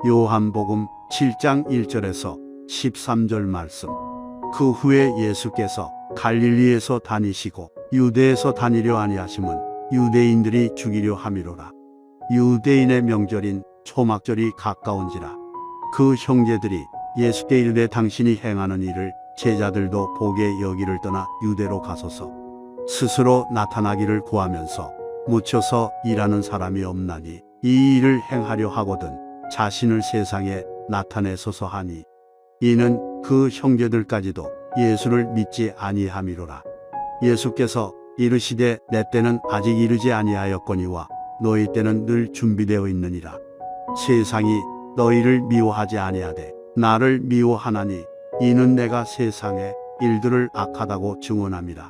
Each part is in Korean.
요한복음 7장 1절에서 13절 말씀. 그 후에 예수께서 갈릴리에서 다니시고 유대에서 다니려 아니하심은 유대인들이 죽이려 함이로라. 유대인의 명절인 초막절이 가까운지라. 그 형제들이 예수께 이르되 당신이 행하는 일을 제자들도 보게 여기를 떠나 유대로 가소서. 스스로 나타나기를 구하면서 묻혀서 일하는 사람이 없나니 이 일을 행하려 하거든 자신을 세상에 나타내소서 하니, 이는 그 형제들까지도 예수를 믿지 아니함이로라. 예수께서 이르시되 내 때는 아직 이르지 아니하였거니와 너희 때는 늘 준비되어 있느니라. 세상이 너희를 미워하지 아니하되 나를 미워하나니 이는 내가 세상의 일들을 악하다고 증언함이라.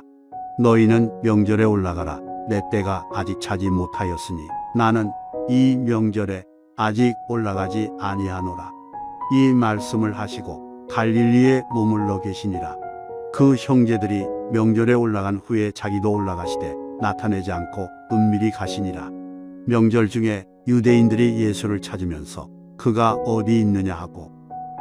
너희는 명절에 올라가라. 내 때가 아직 차지 못하였으니 나는 이 명절에 아직 올라가지 아니하노라. 이 말씀을 하시고 갈릴리에 머물러 계시니라. 그 형제들이 명절에 올라간 후에 자기도 올라가시되 나타내지 않고 은밀히 가시니라. 명절 중에 유대인들이 예수를 찾으면서 그가 어디 있느냐 하고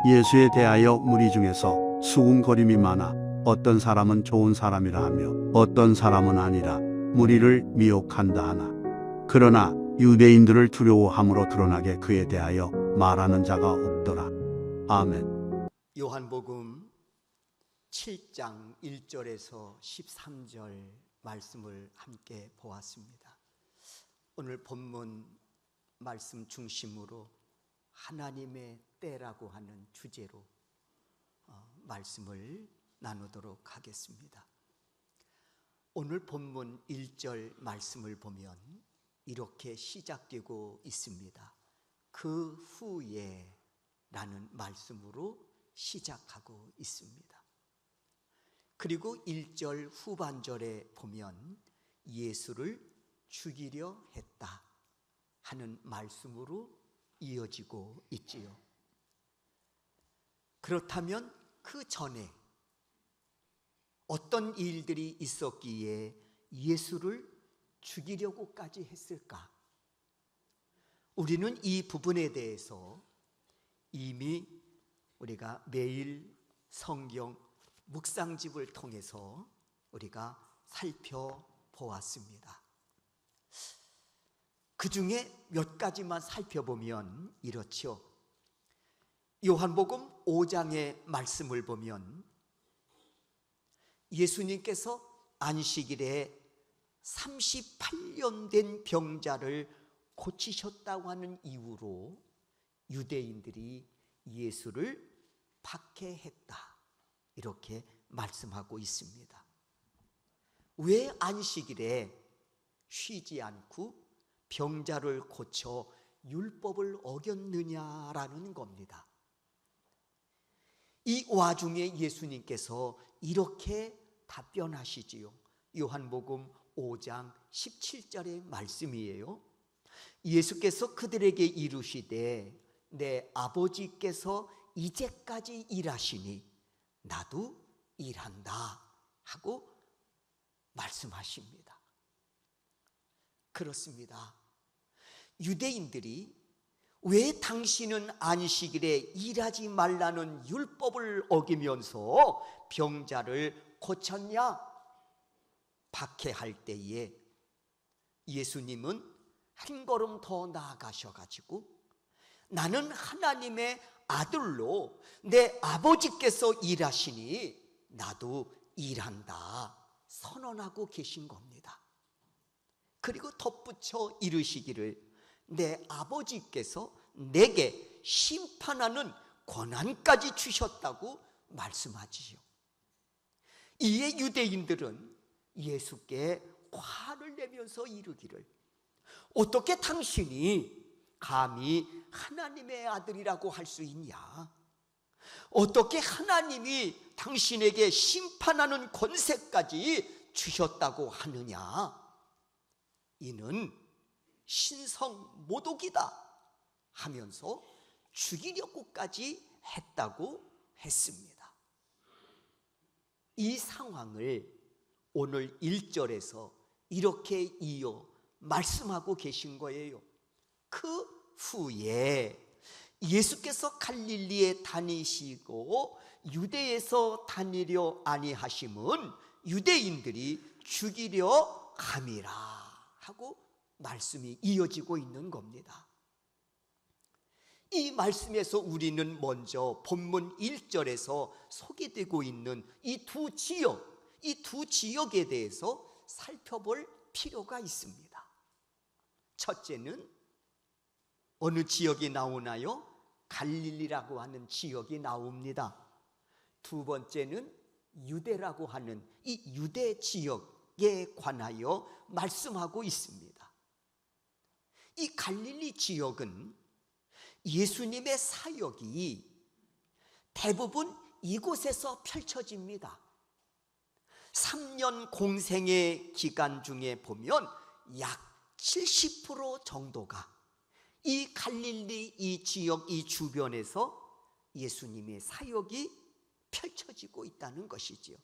예수에 대하여 무리 중에서 수군거림이 많아 어떤 사람은 좋은 사람이라 하며 어떤 사람은 아니라 무리를 미혹한다 하나, 그러나 유대인들을 두려워함으로 드러나게 그에 대하여 말하는 자가 없더라. 아멘. 요한복음 7장 1절에서 13절 말씀을 함께 보았습니다. 오늘 본문 말씀 중심으로 하나님의 때라고 하는 주제로 말씀을 나누도록 하겠습니다. 오늘 본문 1절 말씀을 보면 이렇게 시작되고 있습니다. 그 후에 라는 말씀으로 시작하고 있습니다. 그리고 1절 후반절에 보면 예수를 죽이려 했다 하는 말씀으로 이어지고 있지요. 그렇다면 그 전에 어떤 일들이 있었기에 예수를 죽이려고까지 했을까? 우리는 이 부분에 대해서 이미 우리가 매일 성경 묵상집을 통해서 우리가 살펴보았습니다. 그 중에 몇 가지만 살펴보면 이렇죠. 요한복음 5장의 말씀을 보면 예수님께서 안식일에 38년 된 병자를 고치셨다고 하는 이유로 유대인들이 예수를 박해했다, 이렇게 말씀하고 있습니다. 왜 안식일에 쉬지 않고 병자를 고쳐 율법을 어겼느냐라는 겁니다. 이 와중에 예수님께서 이렇게 답변하시지요. 요한복음 5장 17절의 말씀이에요. 예수께서 그들에게 이르시되 내 아버지께서 이제까지 일하시니 나도 일한다 하고 말씀하십니다. 그렇습니다. 유대인들이 왜 당신은 안식일에 일하지 말라는 율법을 어기면서 병자를 고쳤냐? 박해할 때에 예수님은 한 걸음 더 나아가셔가지고 나는 하나님의 아들로 내 아버지께서 일하시니 나도 일한다 선언하고 계신 겁니다. 그리고 덧붙여 이르시기를 내 아버지께서 내게 심판하는 권한까지 주셨다고 말씀하지요. 이에 유대인들은 예수께 화를 내면서 이르기를 어떻게 당신이 감히 하나님의 아들이라고 할 수 있냐? 어떻게 하나님이 당신에게 심판하는 권세까지 주셨다고 하느냐? 이는 신성모독이다 하면서 죽이려고까지 했다고 했습니다. 이 상황을 오늘 1절에서 이렇게 이어 말씀하고 계신 거예요. 그 후에 예수께서 갈릴리에 다니시고 유대에서 다니려 아니하심은 유대인들이 죽이려 함이라 하고 말씀이 이어지고 있는 겁니다. 이 말씀에서 우리는 먼저 본문 1절에서 소개되고 있는 이 두 지역에 대해서 살펴볼 필요가 있습니다. 첫째는 어느 지역이 나오나요? 갈릴리라고 하는 지역이 나옵니다. 두 번째는 유대라고 하는 이 유대 지역에 관하여 말씀하고 있습니다. 이 갈릴리 지역은 예수님의 사역이 대부분 이곳에서 펼쳐집니다. 3년 공생의 기간 중에 보면 약 70% 정도가 이 갈릴리 이 지역 이 주변에서 예수님의 사역이 펼쳐지고 있다는 것이지요.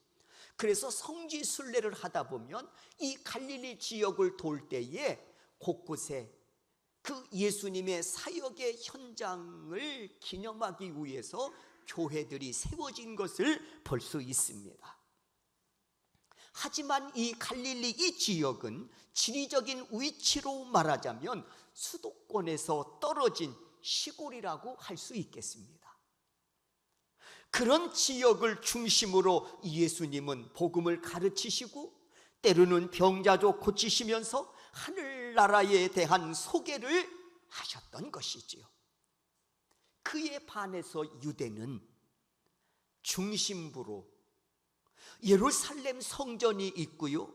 그래서 성지 순례를 하다 보면 이 갈릴리 지역을 돌 때에 곳곳에 그 예수님의 사역의 현장을 기념하기 위해서 교회들이 세워진 것을 볼 수 있습니다. 하지만 이 갈릴리 이 지역은 지리적인 위치로 말하자면 수도권에서 떨어진 시골이라고 할 수 있겠습니다. 그런 지역을 중심으로 예수님은 복음을 가르치시고 때로는 병자도 고치시면서 하늘나라에 대한 소개를 하셨던 것이지요. 그에 반해서 유대는 중심부로 예루살렘 성전이 있고요,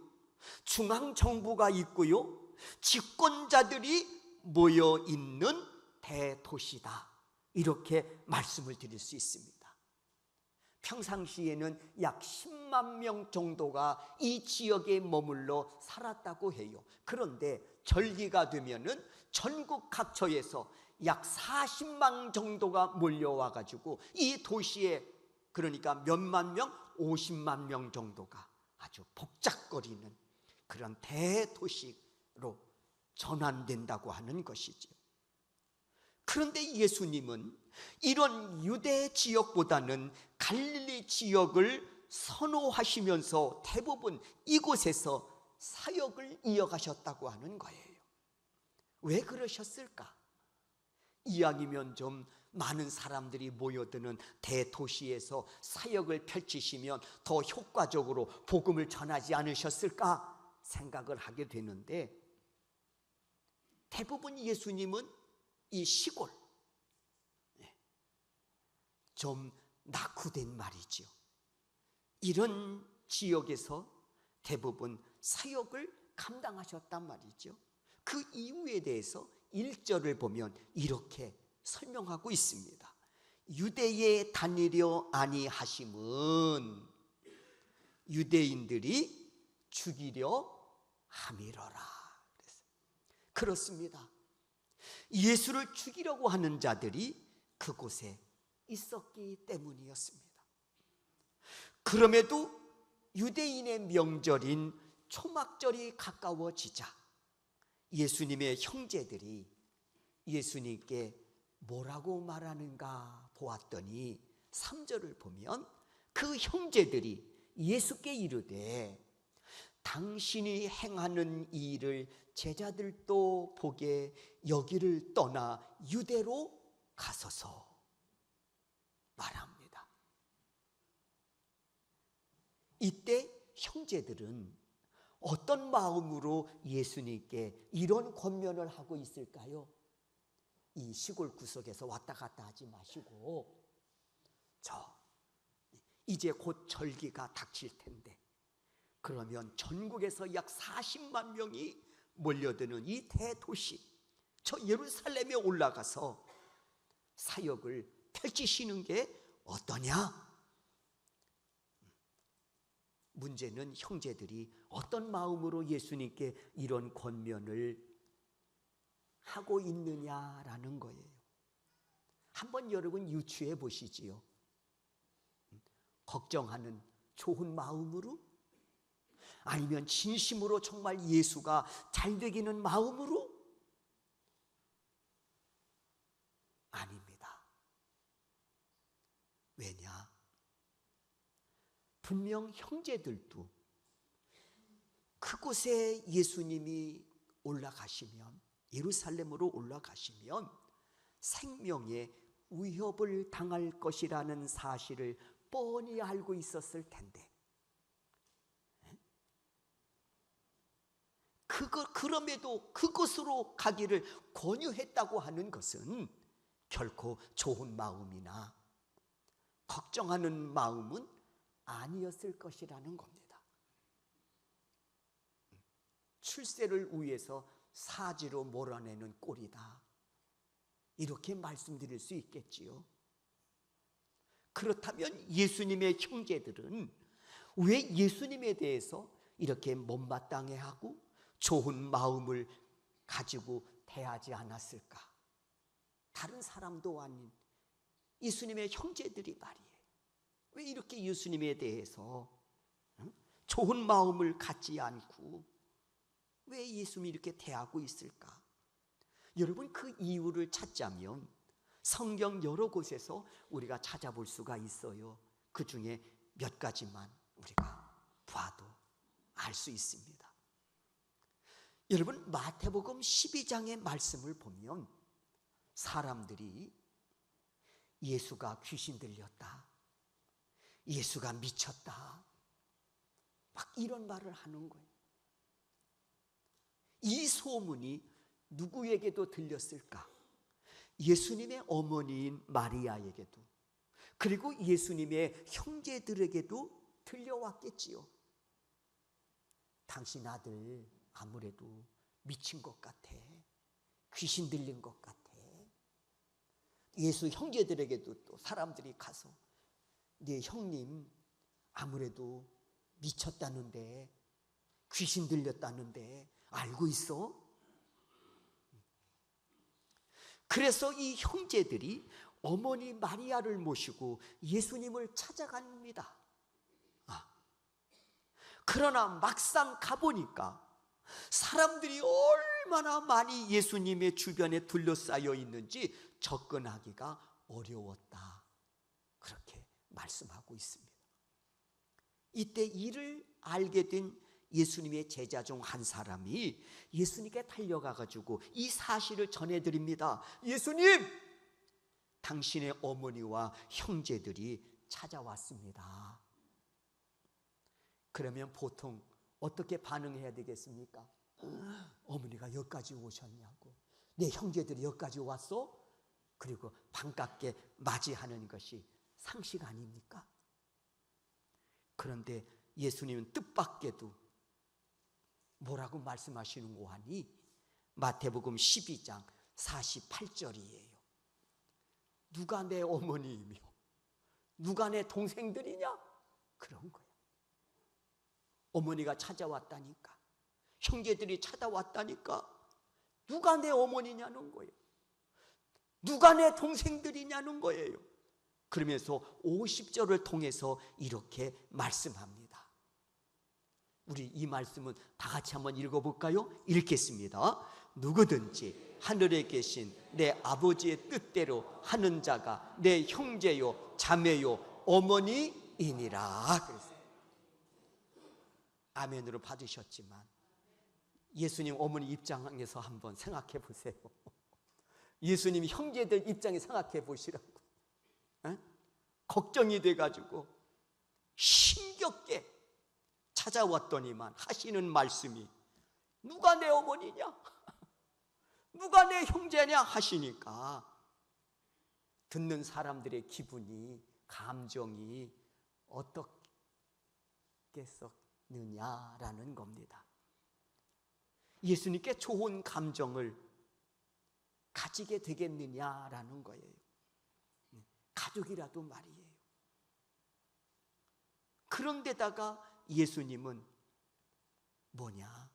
중앙정부가 있고요, 집권자들이 모여 있는 대도시다, 이렇게 말씀을 드릴 수 있습니다. 평상시에는 약 10만 명 정도가 이 지역에 머물러 살았다고 해요. 그런데 절기가 되면은 전국 각처에서 약 40만 정도가 몰려와 가지고 이 도시에, 그러니까 몇만 명, 50만 명 정도가 아주 복잡거리는 그런 대도시로 전환된다고 하는 것이죠. 그런데 예수님은 이런 유대 지역보다는 갈릴리 지역을 선호하시면서 대부분 이곳에서 사역을 이어가셨다고 하는 거예요. 왜 그러셨을까? 이왕이면 좀 많은 사람들이 모여드는 대도시에서 사역을 펼치시면 더 효과적으로 복음을 전하지 않으셨을까 생각을 하게 되는데, 대부분 예수님은 이 시골, 좀 낙후된 말이죠, 이런 지역에서 대부분 사역을 감당하셨단 말이죠. 그 이유에 대해서 1절을 보면 이렇게 설명하고 있습니다. 유대에 다니려 아니하심은 유대인들이 죽이려 함이러라. 그렇습니다. 예수를 죽이려고 하는 자들이 그곳에 있었기 때문이었습니다. 그럼에도 유대인의 명절인 초막절이 가까워지자 예수님의 형제들이 예수님께 뭐라고 말하는가 보았더니 3절을 보면 그 형제들이 예수께 이르되 당신이 행하는 이 일을 제자들도 보게 여기를 떠나 유대로 가소서 말합니다. 이때 형제들은 어떤 마음으로 예수님께 이런 권면을 하고 있을까요? 이 시골 구석에서 왔다 갔다 하지 마시고 이제 곧 절기가 닥칠 텐데, 그러면 전국에서 약 40만 명이 몰려드는 이 대도시, 저 예루살렘에 올라가서 사역을 펼치시는 게 어떠냐? 문제는 형제들이 어떤 마음으로 예수님께 이런 권면을 하고 있느냐라는 거예요. 한번 여러분 유추해 보시지요. 걱정하는 좋은 마음으로? 아니면 진심으로 정말 예수가 잘 되기는 마음으로? 아닙니다. 분명 형제들도 그곳에 예수님이 올라가시면, 예루살렘으로 올라가시면 생명에 위협을 당할 것이라는 사실을 뻔히 알고 있었을 텐데, 그럼에도 그곳으로 가기를 권유했다고 하는 것은 결코 좋은 마음이나 걱정하는 마음은 아니었을 것이라는 겁니다. 출세를 위해서 사지로 몰아내는 꼴이다, 이렇게 말씀드릴 수 있겠지요. 그렇다면 예수님의 형제들은 왜 예수님에 대해서 이렇게 못마땅해하고 좋은 마음을 가지고 대하지 않았을까? 다른 사람도 아닌 예수님의 형제들이 말이에요. 왜 이렇게 예수님에 대해서 좋은 마음을 갖지 않고 왜 예수님이 이렇게 대하고 있을까? 여러분, 그 이유를 찾자면 성경 여러 곳에서 우리가 찾아볼 수가 있어요. 그 중에 몇 가지만 우리가 봐도 알 수 있습니다. 여러분, 마태복음 12장의 말씀을 보면 사람들이 예수가 귀신 들렸다, 예수가 미쳤다, 막 이런 말을 하는 거예요. 이 소문이 누구에게도 들렸을까? 예수님의 어머니인 마리아에게도, 그리고 예수님의 형제들에게도 들려왔겠지요. 당신 아들 아무래도 미친 것 같아, 귀신 들린 것 같아. 예수 형제들에게도 또 사람들이 가서 네 형님 아무래도 미쳤다는데, 귀신 들렸다는데 알고 있어? 그래서 이 형제들이 어머니 마리아를 모시고 예수님을 찾아갑니다. 그러나 막상 가보니까 사람들이 얼마나 많이 예수님의 주변에 둘러싸여 있는지 접근하기가 어려웠다, 그렇게 말씀하고 있습니다. 이때 이를 알게 된 예수님의 제자 중 한 사람이 예수님께 달려가가지고 이 사실을 전해드립니다. 예수님, 당신의 어머니와 형제들이 찾아왔습니다. 그러면 보통 어떻게 반응해야 되겠습니까? 어머니가 여기까지 오셨냐고, 내 형제들이 여기까지 왔어? 그리고 반갑게 맞이하는 것이 상식 아닙니까? 그런데 예수님은 뜻밖에도 뭐라고 말씀하시는고 하니 마태복음 12장 48절이에요. 누가 내 어머니이며 누가 내 동생들이냐? 그런 거예요. 어머니가 찾아왔다니까, 형제들이 찾아왔다니까, 누가 내 어머니냐는 거예요. 누가 내 동생들이냐는 거예요. 그러면서 50절을 통해서 이렇게 말씀합니다. 우리 이 말씀은 다 같이 한번 읽어볼까요? 읽겠습니다. 누구든지 하늘에 계신 내 아버지의 뜻대로 하는 자가 내 형제요 자매요 어머니이니라. 그랬어요. 아멘으로 받으셨지만 예수님 어머니 입장에서 한번 생각해 보세요. 예수님 형제들 입장에 생각해 보시라고. 걱정이 돼가지고 힘겹게 찾아왔더니만 하시는 말씀이 누가 내 어머니냐, 누가 내 형제냐 하시니까 듣는 사람들의 기분이, 감정이 어떻겠느냐라는 겁니다. 예수님께 좋은 감정을 가지게 되겠느냐라는 거예요. 가족이라도 말이에요. 그런데다가 예수님은 뭐냐,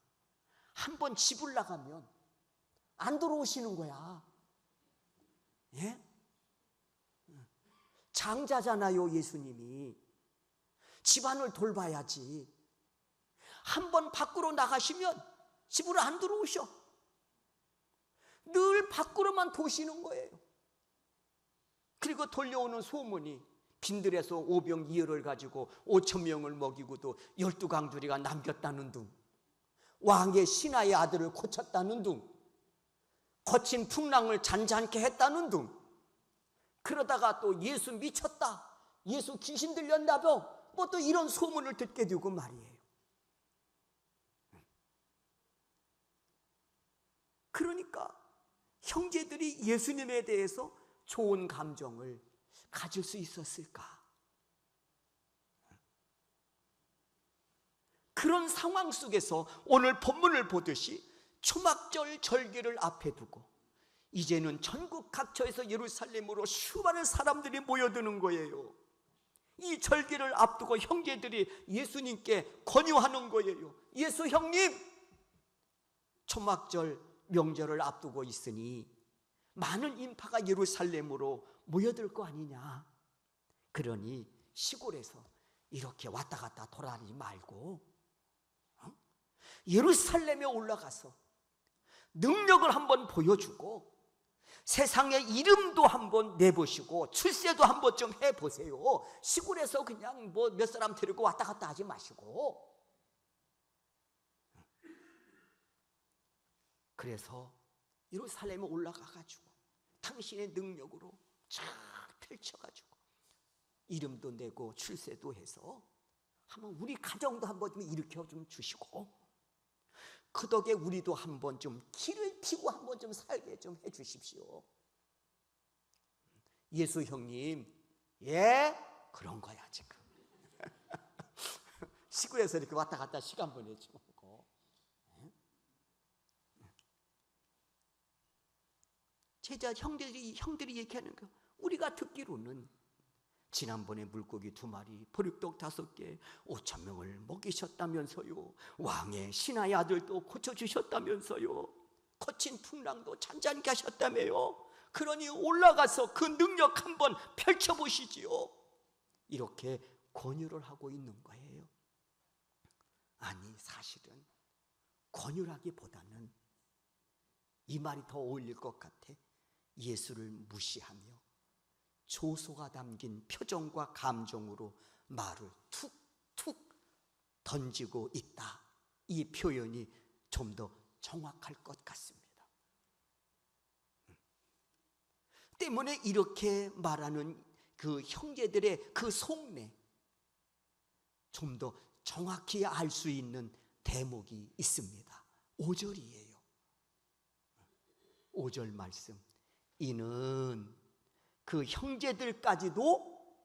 한번 집을 나가면 안 들어오시는 거야. 예? 장자잖아요. 예수님이 집안을 돌봐야지. 한번 밖으로 나가시면 집으로 안 들어오셔. 늘 밖으로만 도시는 거예요. 그리고 돌려오는 소문이 빈들에서 오병 이어를 가지고 5천 명을 먹이고도 12강주리가 남겼다는 둥, 왕의 신하의 아들을 고쳤다는 둥, 거친 풍랑을 잔잔케 했다는 둥, 그러다가 또 예수 미쳤다, 예수 귀신 들렸나봐, 뭐 또 이런 소문을 듣게 되고 말이에요. 그러니까 형제들이 예수님에 대해서 좋은 감정을 가질 수 있었을까? 그런 상황 속에서 오늘 본문을 보듯이 초막절 절기를 앞에 두고 이제는 전국 각처에서 예루살렘으로 수많은 사람들이 모여드는 거예요. 이 절기를 앞두고 형제들이 예수님께 권유하는 거예요. 예수 형님, 초막절 명절을 앞두고 있으니 많은 인파가 예루살렘으로 모여들 거 아니냐. 그러니 시골에서 이렇게 왔다 갔다 돌아다니지 말고 예루살렘에 올라가서 능력을 한번 보여주고 세상에 이름도 한번 내보시고 출세도 한번 좀 해보세요. 시골에서 그냥 뭐 몇 사람 데리고 왔다 갔다 하지 마시고. 그래서 예루살렘에 올라가가지고 당신의 능력으로 쫙 펼쳐가지고 이름도 내고 출세도 해서 한번 우리 가정도 한번 좀 일으켜 좀 주시고, 그 덕에 우리도 한번 좀 길을 피고 한번 좀 살게 좀 해주십시오. 예수 형님, 예? 그런 거야 지금. 시골에서 이렇게 왔다 갔다 시간 보내지 말고. 제자 형들이 얘기하는 거, 우리가 듣기로는 지난번에 물고기 2마리, 보리떡 5개, 5천 명을 먹이셨다면서요. 왕의 신하의 아들도 고쳐주셨다면서요. 거친 풍랑도 잔잔케 하셨다며요. 그러니 올라가서 그 능력 한번 펼쳐보시지요. 이렇게 권유를 하고 있는 거예요. 아니, 사실은 권유라기보다는 이 말이 더 어울릴 것 같아. 예수를 무시하며 조소가 담긴 표정과 감정으로 말을 툭툭 던지고 있다. 이 표현이 좀 더 정확할 것 같습니다. 때문에 이렇게 말하는 그 형제들의 그 속내 좀 더 정확히 알 수 있는 대목이 있습니다. 5절이에요. 5절 말씀. 이는 그 형제들까지도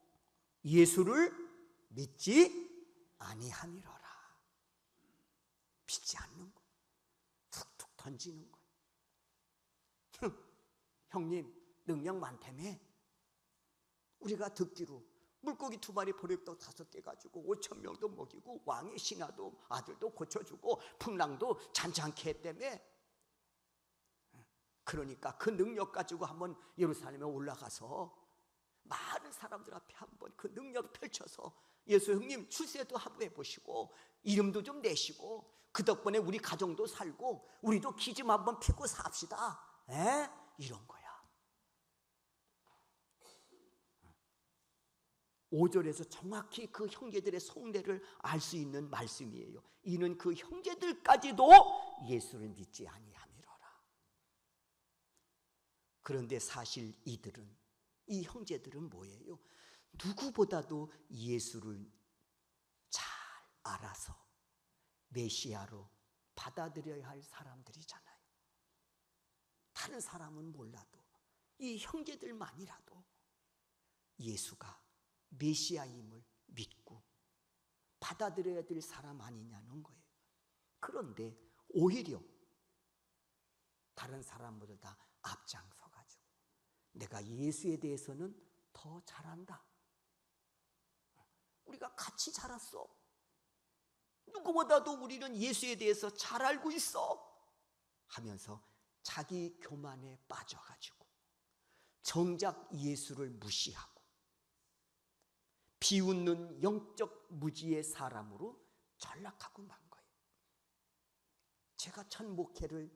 예수를 믿지 아니함이로라. 믿지 않는 거, 툭툭 던지는 거. 형님 능력 많다며. 우리가 듣기로 물고기 2마리, 보리떡 5개 가지고 5천 명도 먹이고 왕의 신하도 아들도 고쳐주고 풍랑도 잔잔케 했다며. 그러니까 그 능력 가지고 한번 예루살렘에 올라가서 많은 사람들 앞에 한번 그 능력 펼쳐서 예수 형님 출세도 한번 해보시고 이름도 좀 내시고 그 덕분에 우리 가정도 살고 우리도 기 좀 한번 피고 삽시다. 이런 거야. 5절에서 정확히 그 형제들의 속내를 알 수 있는 말씀이에요. 이는 그 형제들까지도 예수를 믿지 아니함이로라. 그런데 사실 이 형제들은 뭐예요? 누구보다도 예수를 잘 알아서 메시아로 받아들여야 할 사람들이잖아요. 다른 사람은 몰라도 이 형제들만이라도 예수가 메시아임을 믿고 받아들여야 될 사람 아니냐는 거예요. 그런데 오히려 다른 사람보다 다 앞장서가지고 내가 예수에 대해서는 더 잘한다. 우리가 같이 자랐어. 누구보다도 우리는 예수에 대해서 잘 알고 있어 하면서 자기 교만에 빠져가지고 정작 예수를 무시하고 비웃는 영적 무지의 사람으로 전락하고 만 거예요. 제가 첫 목회를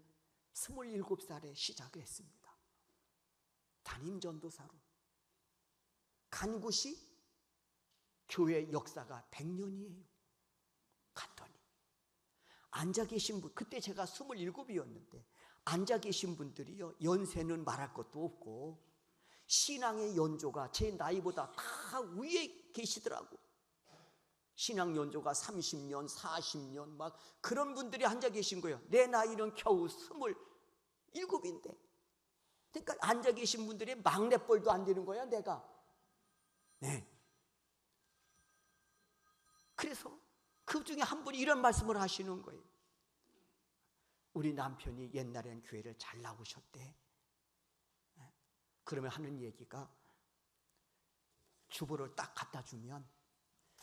27살에 시작을 했습니다. 담임 전도사로 간 곳이 교회 역사가 100년이에요. 갔더니 앉아 계신 분, 그때 제가 27이었는데 앉아 계신 분들이요, 연세는 말할 것도 없고 신앙의 연조가 제 나이보다 다 위에 계시더라고. 신앙 연조가 30년, 40년 막 그런 분들이 앉아 계신 거예요. 내 나이는 겨우 27인데. 그러니까 앉아 계신 분들이 막내뻘도 안 되는 거야, 내가. 네. 그래서 그 중에 한 분이 이런 말씀을 하시는 거예요. 우리 남편이 옛날엔 교회를 잘 나오셨대. 그러면 하는 얘기가, 주보를 딱 갖다 주면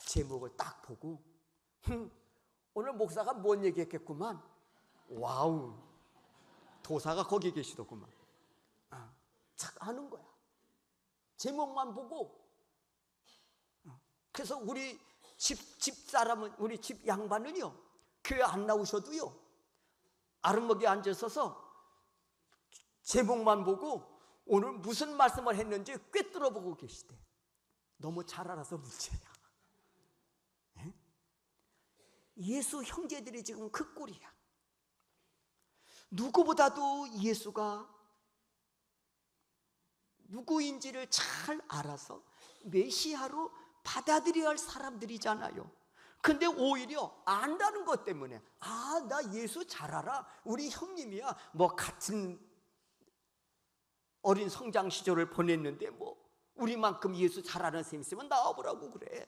제목을 딱 보고 오늘 목사가 뭔 얘기했겠구만. 와우, 도사가 거기 계시더구만. 착 아는 거야. 제목만 보고. 그래서 우리 집사람은, 우리 집 양반은요, 교회 안 나오셔도요, 아랫목에 앉아서서 제목만 보고 오늘 무슨 말씀을 했는지 꿰뚫어 보고 계시대. 너무 잘 알아서 문제야. 네? 예수 형제들이 지금 그 꼴이야. 누구보다도 예수가 누구인지를 잘 알아서 메시아로 받아들여야 할 사람들이잖아요. 근데 오히려 안다는 것 때문에, 나 예수 잘 알아, 우리 형님이야, 뭐 같은 어린 성장 시절을 보냈는데 뭐 우리만큼 예수 잘 아는 쌤 있으면 나와보라고 그래.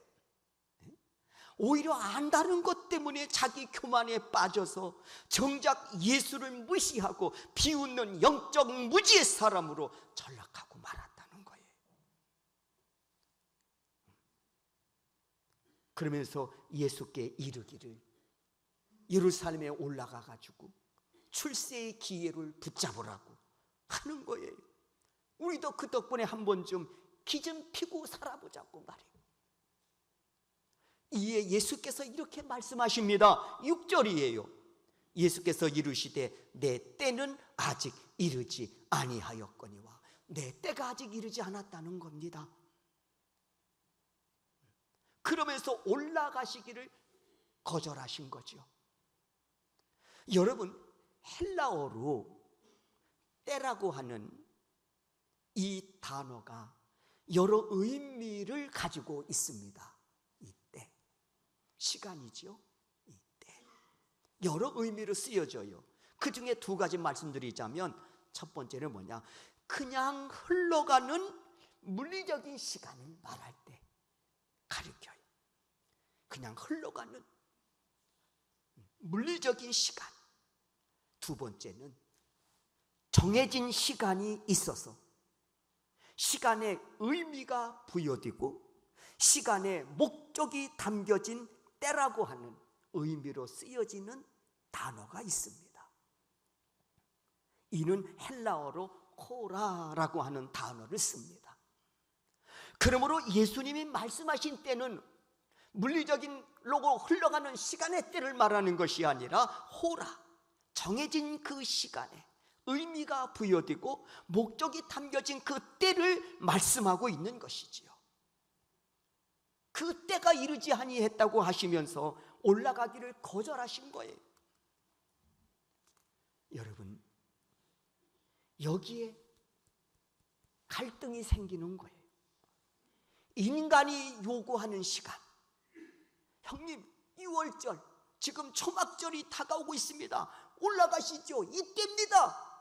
오히려 안다는 것 때문에 자기 교만에 빠져서 정작 예수를 무시하고 비웃는 영적 무지의 사람으로 전락하고 말았다는 거예요. 그러면서 예수께 이르기를, 예루살렘에 올라가 가지고 출세의 기회를 붙잡으라고 하는 거예요. 우리도 그 덕분에 한 번쯤 기 좀 피고 살아보자고 말이에요. 이에 예수께서 이렇게 말씀하십니다. 6절이에요. 예수께서 이르시되 내 때는 아직 이르지 아니하였거니와. 내 때가 아직 이르지 않았다는 겁니다. 그러면서 올라가시기를 거절하신 거죠. 여러분, 헬라어로 때라고 하는 이 단어가 여러 의미를 가지고 있습니다. 이때, 시간이죠. 이때 여러 의미로 쓰여져요. 그 중에 두 가지 말씀드리자면, 첫 번째는 뭐냐, 그냥 흘러가는 물리적인 시간을 말할 때 가리켜요. 그냥 흘러가는 물리적인 시간. 두 번째는 정해진 시간이 있어서 시간에 의미가 부여되고 시간에 목적이 담겨진 때라고 하는 의미로 쓰여지는 단어가 있습니다. 이는 헬라어로 코라라고 하는 단어를 씁니다. 그러므로 예수님이 말씀하신 때는 물리적인 로고 흘러가는 시간의 때를 말하는 것이 아니라 호라, 정해진 그 시간에 의미가 부여되고 목적이 담겨진 그 때를 말씀하고 있는 것이지요. 그 때가 이르지 아니했다고 하시면서 올라가기를 거절하신 거예요. 여러분, 여기에 갈등이 생기는 거예요. 인간이 요구하는 시간. 형님, 6월절, 지금 초막절이 다가오고 있습니다. 올라가시죠. 이때입니다.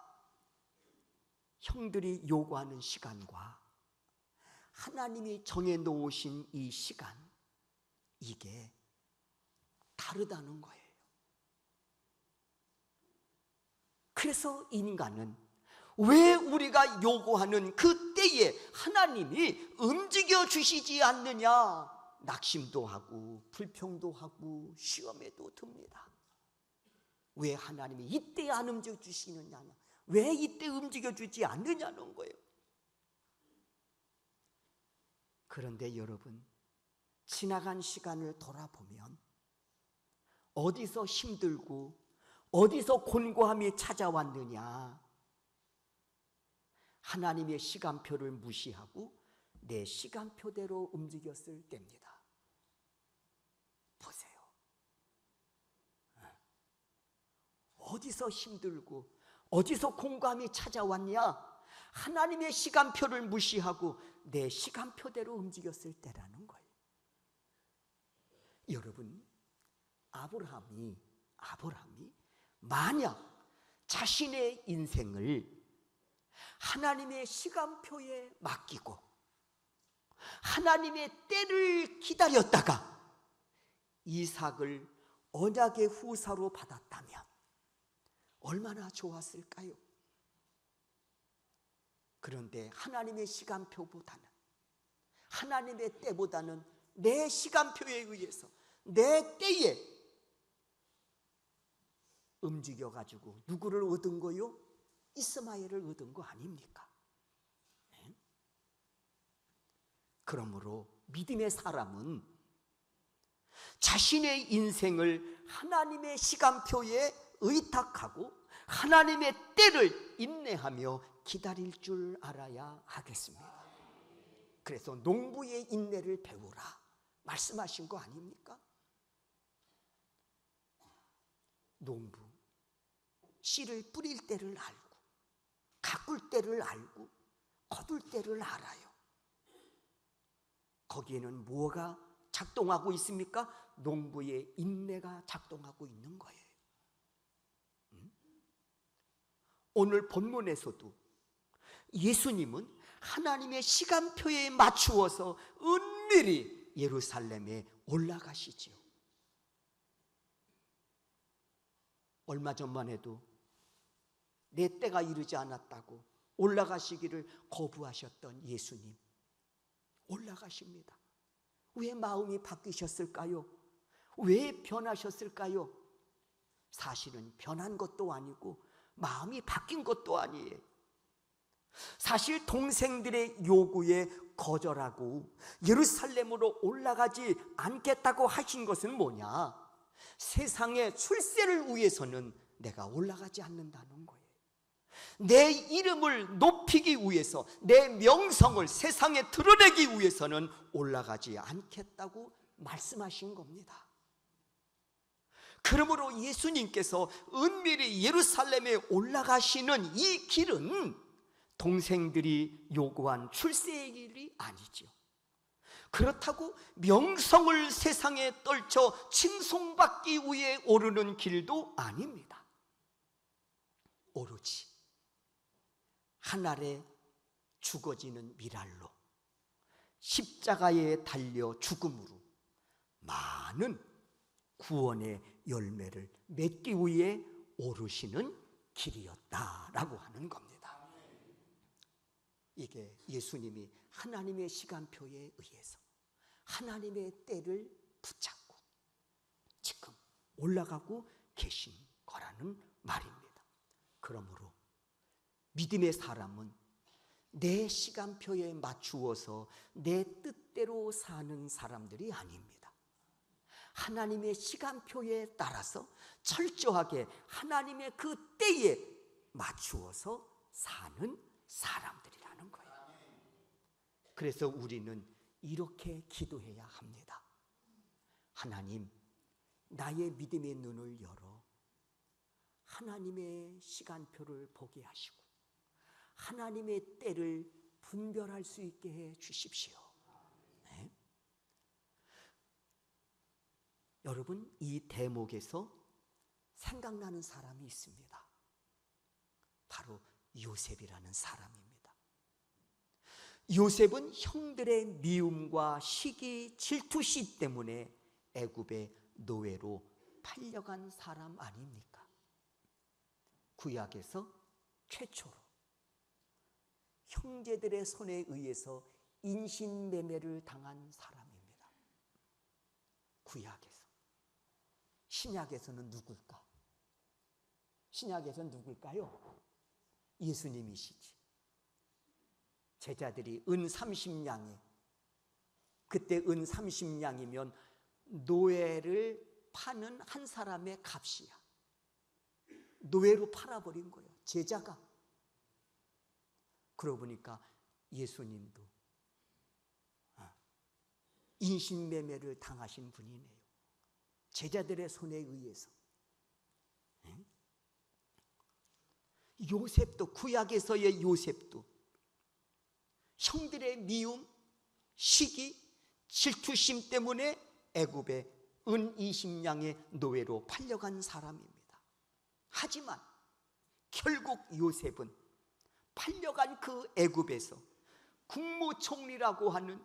형들이 요구하는 시간과 하나님이 정해놓으신 이 시간, 이게 다르다는 거예요. 그래서 인간은 왜 우리가 요구하는 그 때에 하나님이 움직여 주시지 않느냐, 낙심도 하고 불평도 하고 시험에도 듭니다. 왜 하나님이 이때 안 움직여 주시느냐, 왜 이때 움직여 주지 않느냐는 거예요. 그런데 여러분, 지나간 시간을 돌아보면 어디서 힘들고 어디서 곤고함이 찾아왔느냐, 하나님의 시간표를 무시하고 내 시간표대로 움직였을 때입니다. 어디서 힘들고 어디서 공감이 찾아왔냐? 하나님의 시간표를 무시하고 내 시간표대로 움직였을 때라는 거예요. 여러분, 아브라함이 만약 자신의 인생을 하나님의 시간표에 맡기고 하나님의 때를 기다렸다가 이삭을 언약의 후사로 받았다면 얼마나 좋았을까요? 그런데 하나님의 시간표보다는, 하나님의 때보다는 내 시간표에 의해서 내 때에 움직여가지고 누구를 얻은 거요? 이스마엘을 얻은 거 아닙니까? 네? 그러므로 믿음의 사람은 자신의 인생을 하나님의 시간표에 의탁하고 하나님의 때를 인내하며 기다릴 줄 알아야 하겠습니다. 그래서 농부의 인내를 배우라 말씀하신 거 아닙니까? 농부, 씨를 뿌릴 때를 알고 가꿀 때를 알고 거둘 때를 알아요. 거기에는 뭐가 작동하고 있습니까? 농부의 인내가 작동하고 있는 거예요. 오늘 본문에서도 예수님은 하나님의 시간표에 맞추어서 은밀히 예루살렘에 올라가시지요. 얼마 전만 해도 내 때가 이르지 않았다고 올라가시기를 거부하셨던 예수님, 올라가십니다. 왜 마음이 바뀌셨을까요? 왜 변하셨을까요? 사실은 변한 것도 아니고 마음이 바뀐 것도 아니에요. 사실 동생들의 요구에 거절하고 예루살렘으로 올라가지 않겠다고 하신 것은 뭐냐? 세상의 출세를 위해서는 내가 올라가지 않는다는 거예요. 내 이름을 높이기 위해서, 내 명성을 세상에 드러내기 위해서는 올라가지 않겠다고 말씀하신 겁니다. 그러므로 예수님께서 은밀히 예루살렘에 올라가시는 이 길은 동생들이 요구한 출세의 길이 아니죠. 그렇다고 명성을 세상에 떨쳐 칭송받기 위해 오르는 길도 아닙니다. 오로지 하늘에 죽어지는 미랄로 십자가에 달려 죽음으로 많은 구원의 열매를 맺기 위해 오르시는 길이었다라고 하는 겁니다. 이게 예수님이 하나님의 시간표에 의해서 하나님의 때를 붙잡고 지금 올라가고 계신 거라는 말입니다. 그러므로 믿음의 사람은 내 시간표에 맞추어서 내 뜻대로 사는 사람들이 아닙니다. 하나님의 시간표에 따라서 철저하게 하나님의 그 때에 맞추어서 사는 사람들이라는 거예요. 그래서 우리는 이렇게 기도해야 합니다. 하나님, 나의 믿음의 눈을 열어 하나님의 시간표를 보게 하시고 하나님의 때를 분별할 수 있게 해 주십시오. 네? 여러분, 이 대목에서 생각나는 사람이 있습니다. 바로 요셉이라는 사람입니다. 요셉은 형들의 미움과 시기, 질투시 때문에 애굽의 노예로 팔려간 사람 아닙니까? 구약에서 최초로 형제들의 손에 의해서 인신매매를 당한 사람입니다. 구약에서. 신약에서는 누굴까? 신약에서는 누굴까요? 예수님이시지. 제자들이 은 30냥에, 그때 은 30냥이면 노예를 파는 한 사람의 값이야. 노예로 팔아버린 거예요, 제자가. 그러고 보니까 예수님도 인신매매를 당하신 분이네요. 제자들의 손에 의해서. 요셉도, 구약에서의 요셉도 형들의 미움, 시기, 질투심 때문에 애굽에 은 20냥의 노예로 팔려간 사람입니다. 하지만 결국 요셉은 팔려간 그 애굽에서 국무총리라고 하는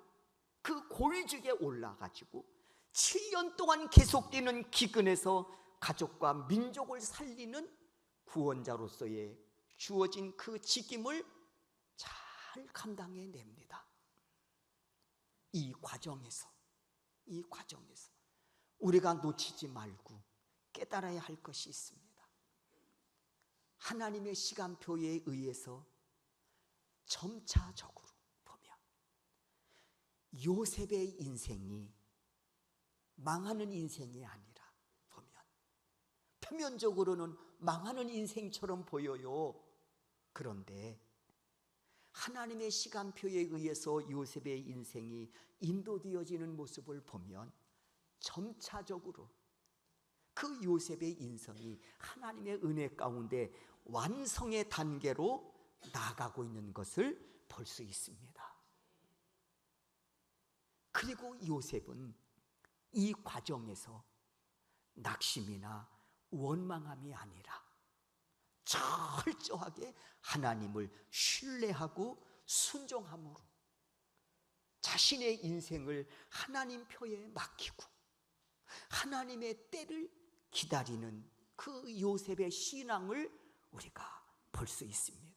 그 고위직에 올라가지고 7년 동안 계속되는 기근에서 가족과 민족을 살리는 구원자로서의 주어진 그 직임을 잘 감당해냅니다. 이 과정에서 우리가 놓치지 말고 깨달아야 할 것이 있습니다. 하나님의 시간표에 의해서 점차적으로 보면 요셉의 인생이 망하는 인생이 아니라 보면 표면적으로는 망하는 인생처럼 보여요. 그런데 하나님의 시간표에 의해서 요셉의 인생이 인도되어지는 모습을 보면 점차적으로 그 요셉의 인생이 하나님의 은혜 가운데 완성의 단계로 나아가고 있는 것을 볼 수 있습니다. 그리고 요셉은 이 과정에서 낙심이나 원망함이 아니라 철저하게 하나님을 신뢰하고 순종함으로 자신의 인생을 하나님 표에 맡기고 하나님의 때를 기다리는 그 요셉의 신앙을 우리가 볼 수 있습니다.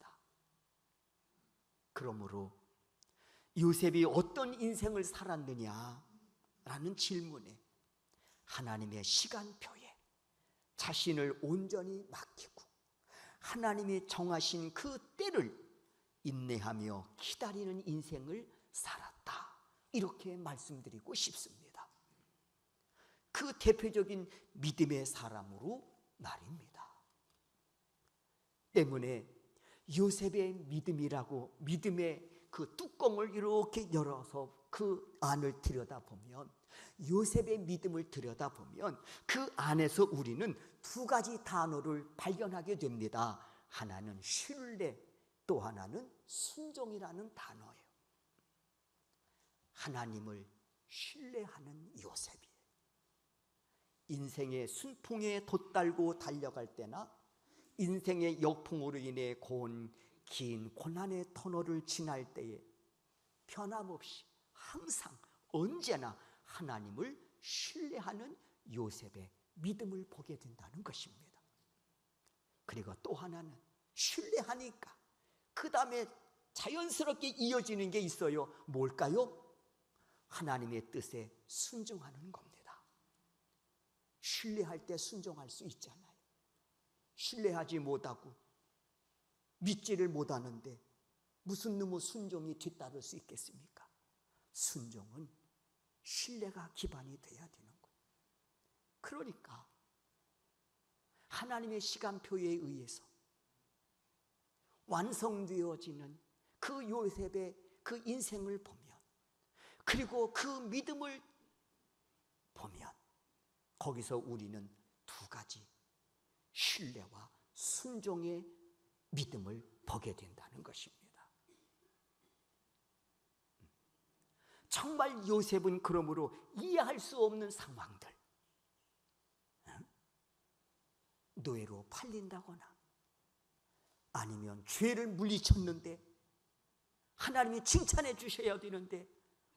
그러므로 요셉이 어떤 인생을 살았느냐라는 질문에 하나님의 시간표에 자신을 온전히 맡기고 하나님이 정하신 그 때를 인내하며 기다리는 인생을 살았다, 이렇게 말씀드리고 싶습니다. 그 대표적인 믿음의 사람으로 말입니다. 때문에 요셉의 믿음이라고 믿음의 그 뚜껑을 이렇게 열어서 그 안을 들여다보면, 요셉의 믿음을 들여다보면 그 안에서 우리는 두 가지 단어를 발견하게 됩니다. 하나는 신뢰, 또 하나는 순종이라는 단어예요. 하나님을 신뢰하는 요셉이에요. 인생의 순풍에 돛달고 달려갈 때나 인생의 역풍으로 인해 긴 고난의 터널을 지날 때에 변함없이 항상 언제나 하나님을 신뢰하는 요셉의 믿음을 보게 된다는 것입니다. 그리고 또 하나는 신뢰하니까 그 다음에 자연스럽게 이어지는 게 있어요. 뭘까요? 하나님의 뜻에 순종하는 겁니다. 신뢰할 때 순종할 수 있잖아요. 신뢰하지 못하고 믿지를 못하는데 무슨 놈의 순종이 뒤따를 수 있겠습니까? 순종은 신뢰가 기반이 돼야 되는 거예요. 그러니까 하나님의 시간표에 의해서 완성되어지는 그 요셉의 그 인생을 보면, 그리고 그 믿음을 보면 거기서 우리는 두 가지 신뢰와 순종의 믿음을 보게 된다는 것입니다. 정말 요셉은 그러므로 이해할 수 없는 상황들, 노예로 팔린다거나 아니면 죄를 물리쳤는데 하나님이 칭찬해 주셔야 되는데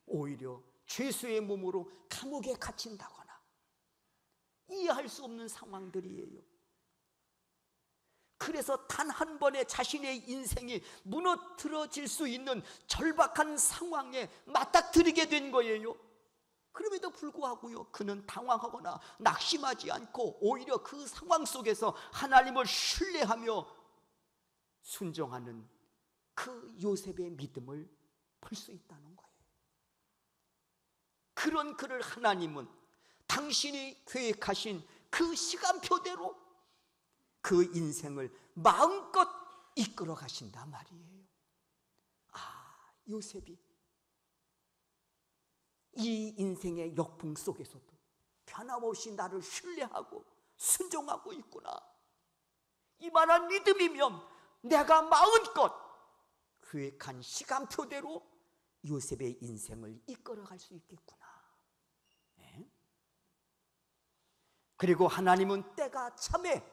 오히려 죄수의 몸으로 감옥에 갇힌다거나 이해할 수 없는 상황들이에요. 그래서 단 한 번에 자신의 인생이 무너뜨려질 수 있는 절박한 상황에 맞닥뜨리게 된 거예요. 그럼에도 불구하고요, 그는 당황하거나 낙심하지 않고 오히려 그 상황 속에서 하나님을 신뢰하며 순종하는 그 요셉의 믿음을 볼 수 있다는 거예요. 그런 그를 하나님은 당신이 계획하신 그 시간표대로 그 인생을 마음껏 이끌어 가신단 말이에요. 요셉이 이 인생의 역풍 속에서도 변함없이 나를 신뢰하고 순종하고 있구나, 이만한 믿음이면 내가 마음껏 계획한 시간표대로 요셉의 인생을 이끌어갈 수 있겠구나. 네? 그리고 하나님은 때가 참에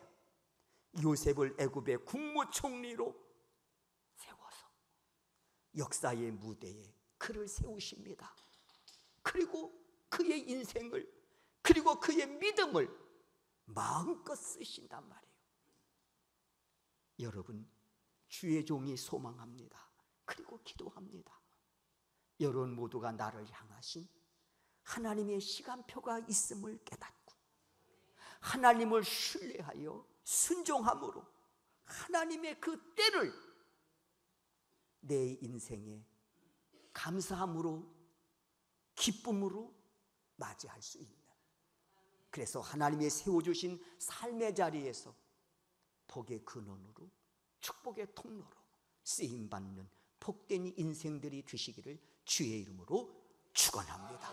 요셉을 애굽의 국무총리로 세워서 역사의 무대에 그를 세우십니다. 그리고 그의 인생을, 그리고 그의 믿음을 마음껏 쓰신단 말이에요. 여러분, 주의 종이 소망합니다. 그리고 기도합니다. 여러분 모두가 나를 향하신 하나님의 시간표가 있음을 깨닫고 하나님을 신뢰하여 순종함으로 하나님의 그 때를 내 인생에 감사함으로, 기쁨으로 맞이할 수 있는, 그래서 하나님의 세워주신 삶의 자리에서 복의 근원으로, 축복의 통로로 쓰임받는 복된 인생들이 되시기를 주의 이름으로 축원합니다.